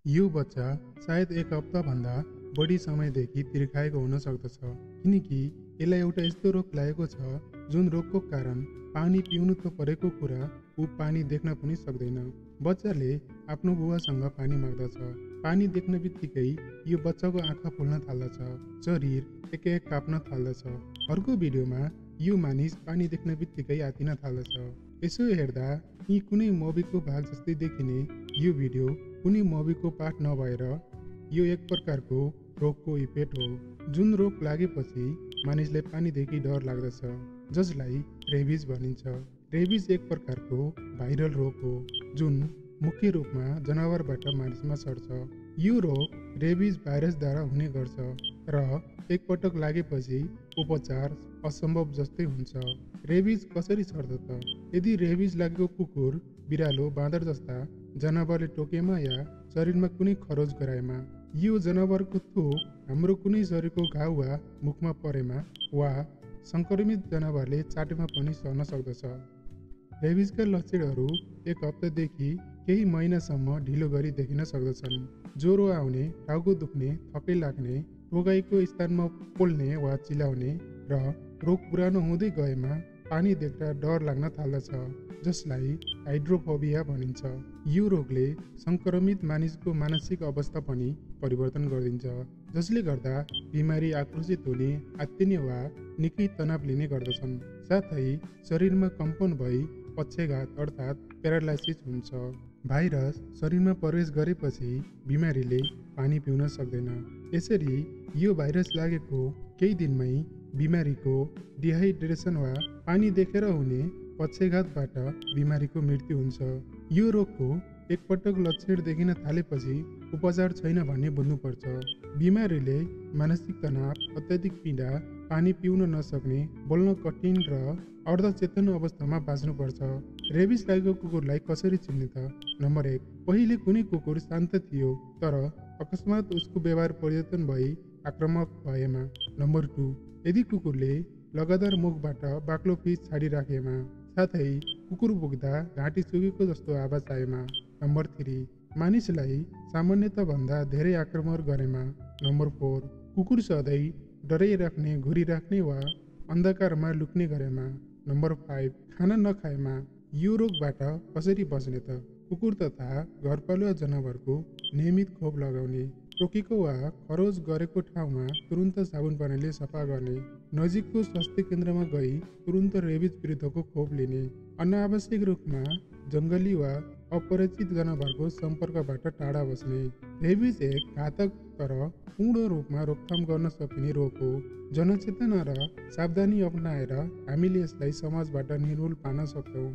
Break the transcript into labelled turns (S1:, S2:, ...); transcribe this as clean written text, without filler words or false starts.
S1: यो बच्चा सायद एक हप्ताभन्दा बढी समयदेखि तिर्खाएको हुन सक्दछ किनकि यसलाई एउटा यस्तो रोग लागेको छ जुन रोगको कारण पानी पिउनु त परेको कुरा ऊ पानी देख्न पनि सक्दैन। बच्चाले आफ्नो बुवासँग पानी माग्दछ। पानी देख्ने बित्तिकै यो बच्चाको आँखा फुल्न थाल्दछ, शरीर एक एक काप्न थाल्दछ। अर्को भिडियोमा यो मानिस पानी देख्ने बित्तिकै आत्तिन थाल्दछ। यसो हेर्दा यी कुनै मुभीको भाग जस्तै देखिने यो भिडियो कुनै मुभीको पाठ नभएर यो एक प्रकारको रोगको इफेक्ट हो। जुन रोग लागेपछि मानिसलाई पानीदेखि डर लाग्दछ, जसलाई रेबिज भनिन्छ। रेबिज एक प्रकारको भाइरल रोग हो जुन मुख्य रूपमा जनावरबाट मानिसमा सर्छ। यो रोग रेबिज भाइरसद्वारा हुने गर्छ र एकपटक लागेपछि उपचार असम्भव जस्तै हुन्छ। रेबिज कसरी सर्छ त? यदि रेबिज लागेको कुकुर, बिरालो, बाँदर जस्ता जनावरले टोकेमा या शरीरमा कुनै खरोच गराएमा, यो जनावरको थुक हाम्रो कुनै शरीरको घाउ वा मुखमा परेमा वा सङ्क्रमित जनावरले चाटेमा पनि सर्न सक्दछ। रेबिजका लक्षणहरू एक हप्तादेखि केही महिनासम्म ढिलो गरी देखिन सक्दछन्। ज्वरो आउने, टाउको दुख्ने, थकै लाग्ने, टोकाइको स्थानमा पोल्ने वा चिलाउने र रोग पुरानो हुँदै गएमा पानी देख्दा डर लाग्न थाल्दछ, जसलाई हाइड्रोफोबिया भनिन्छ। यो रोगले सङ्क्रमित मानिसको मानसिक अवस्था पनि परिवर्तन गरिदिन्छ, जसले गर्दा बिमारी आक्रोशित हुने, आत्तिने वा निकै तनाव लिने गर्दछन्। साथै शरीरमा कम्पन भई पक्षाघात अर्थात् प्यारालाइसिस हुन्छ। भाइरस शरीरमा प्रवेश गरेपछि बिमारीले पानी पिउन सक्दैन। यसरी यो भाइरस लागेको केही दिनमै बिमारीको डिहाइड्रेसन वा पानी देखेर हुने पक्षाघातबाट बिमारीको मृत्यु हुन्छ। यो रोगको एकपटक लक्षण देखिन थालेपछि उपचार छैन भन्ने बुझ्नुपर्छ। बिमारीले मानसिक तनाव, अत्याधिक पीडा, पानी पिउन नसक्ने, बोल्न कठिन र अर्धचेतन अवस्थामा बाँच्नुपर्छ। रेबिज लागेको कुकुरलाई कसरी चिन्ने त? नम्बर 1, पहिले कुनै कुकुर शान्त थियो तर अकस्मात उसको व्यवहार परिवर्तन भई आक्रामक भएमा। नम्बर 2, यदि कुकुरले लगातार मुखबाट बाक्लो फिस छाडिराखेमा, साथै कुकुर भुक्दा घाँटी सुकेको जस्तो आवाज आएमा। नम्बर 3, मानिसलाई सामान्यताभन्दा धेरै आक्रमण गरेमा। नम्बर 4, कुकुर सधैँ डराइराख्ने, घुरिराख्ने वा अन्धकारमा लुक्ने गरेमा। नम्बर 5, खाना नखाएमा। यो रोगबाट कसरी बच्ने त? कुकुर तथा घरपालुवा जनावरको नियमित खोप लगाउने, टोकेको वा खरोच गरेको ठाउँमा तुरुन्त साबुन पानीले सफा गर्ने, नजिकको स्वास्थ्य केन्द्रमा गई तुरुन्त रेबिज विरुद्धको खोप लिने, अनावश्यक रूपमा जङ्गली वा अपरिचित जनावरको सम्पर्कबाट टाढा बस्ने। रेबिज एक घातक तर पूर्ण रूपमा रोकथाम गर्न सकिने रोग हो। जनचेतना र सावधानी अपनाएर हामीले यसलाई समाजबाट निर्मूल पार्न सक्छौँ।